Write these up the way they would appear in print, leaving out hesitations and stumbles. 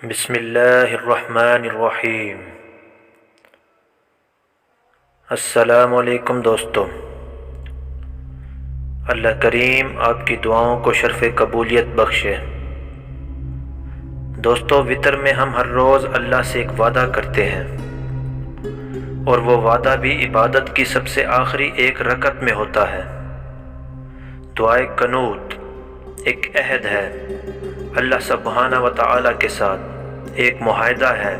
بسم اللہ الرحمن الرحیم۔ السلام علیکم دوستو، اللہ کریم آپ کی دعاؤں کو شرف قبولیت بخشے۔ دوستو، وتر میں ہم ہر روز اللہ سے ایک وعدہ کرتے ہیں، اور وہ وعدہ بھی عبادت کی سب سے آخری ایک رکعت میں ہوتا ہے۔ دعائے قنوت ایک عہد ہے اللہ سبحانہ و تعالی کے ساتھ، ایک معاہدہ ہے۔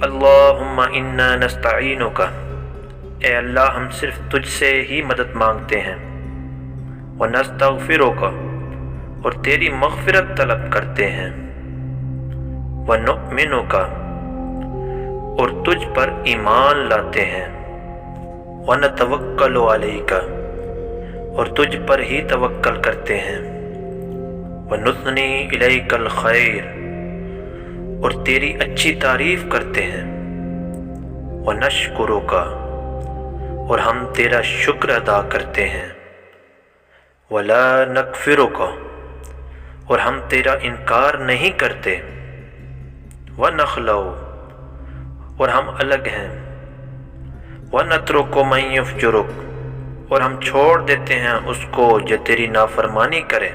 اللہم انا نستعینک، اے اللہ ہم صرف تجھ سے ہی مدد مانگتے ہیں۔ ونستغفرک، اور تیری مغفرت طلب کرتے ہیں۔ ونؤمنک، اور تجھ پر ایمان لاتے ہیں۔ ونتوکل علیک، اور تجھ پر ہی توکل کرتے ہیں۔ وَنُثْنِي إِلَيْكَ الْخَيْرَ، اور تیری اچھی تعریف کرتے ہیں۔ وَنَشْكُرُكَ، اور ہم تیرا شکر ادا کرتے ہیں۔ وَلَا نَكْفُرُكَ، اور ہم تیرا انکار نہیں کرتے۔ وَنَخْلَعُ، اور ہم الگ ہیں۔ وَنَتْرُكُ مَن يَفْجُرُكَ، اور ہم چھوڑ دیتے ہیں اس کو جو تیری نافرمانی کرے۔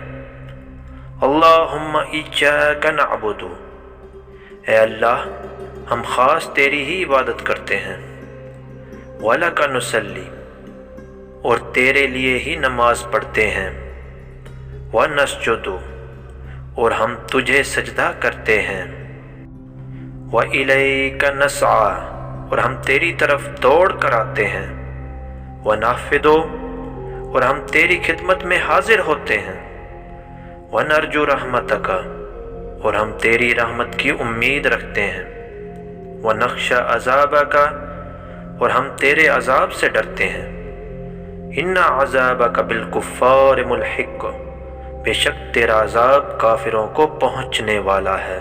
اللہم ایاک نعبد، اے اللہ ہم خاص تیری ہی عبادت کرتے ہیں۔ وَلَکَ نُصَلِّ، اور تیرے لیے ہی نماز پڑھتے ہیں۔ وَنَسْجُدُ، اور ہم تجھے سجدہ کرتے ہیں۔ وَإِلَيْكَ نَسْعَىٰ، اور ہم تیری طرف دوڑ کر آتے ہیں۔ وَنَحْفِدُ، اور ہم تیری خدمت میں حاضر ہوتے ہیں۔ وَنَرْجُو رَحْمَتَكَ، اور ہم تیری رحمت کی امید رکھتے ہیں۔ وَنَخْشَىٰ عَذَابَكَ، اور ہم تیرے عذاب سے ڈرتے ہیں۔ إِنَّ عَذَابَكَ بِالْكُفَّارِ مُلْحِقٌ، بے شک تیرا عذاب کافروں کو پہنچنے والا ہے۔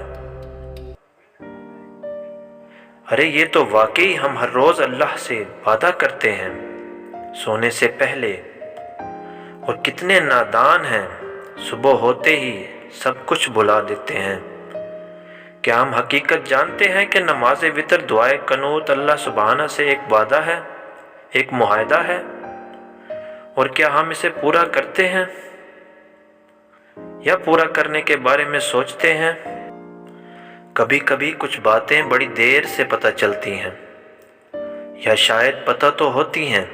ارے یہ تو واقعی ہم ہر روز اللہ سے وعدہ کرتے ہیں سونے سے پہلے، اور کتنے نادان ہیں، صبح ہوتے ہی سب کچھ بھلا دیتے ہیں۔ کیا ہم حقیقت جانتے ہیں کہ نماز وتر دعائے قنوت اللہ سبحانہ سے ایک وعدہ ہے، ایک معاہدہ ہے؟ اور کیا ہم اسے پورا کرتے ہیں یا پورا کرنے کے بارے میں سوچتے ہیں؟ کبھی کبھی کچھ باتیں بڑی دیر سے پتہ چلتی ہیں، یا شاید پتہ تو ہوتی ہیں،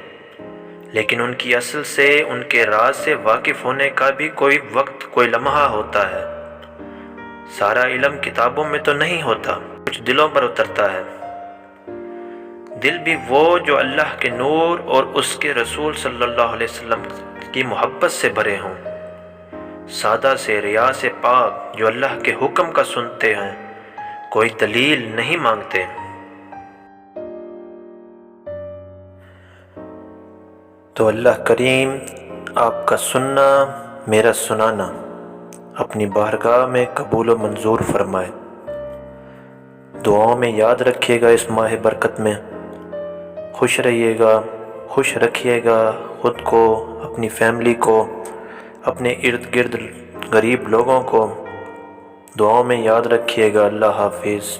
لیکن ان کی اصل سے، ان کے راز سے واقف ہونے کا بھی کوئی وقت، کوئی لمحہ ہوتا ہے۔ سارا علم کتابوں میں تو نہیں ہوتا، کچھ دلوں پر اترتا ہے۔ دل بھی وہ جو اللہ کے نور اور اس کے رسول صلی اللہ علیہ وسلم کی محبت سے بھرے ہوں، سادہ سے، ریا سے پاک، جو اللہ کے حکم کا سنتے ہیں، کوئی دلیل نہیں مانگتے۔ تو اللہ کریم آپ کا سننا، میرا سنانا اپنی بارگاہ میں قبول و منظور فرمائے۔ دعاؤں میں یاد رکھیے گا، اس ماہ برکت میں خوش رہیے گا، خوش رکھیے گا خود کو، اپنی فیملی کو، اپنے ارد گرد غریب لوگوں کو۔ دعاؤں میں یاد رکھیے گا۔ اللہ حافظ۔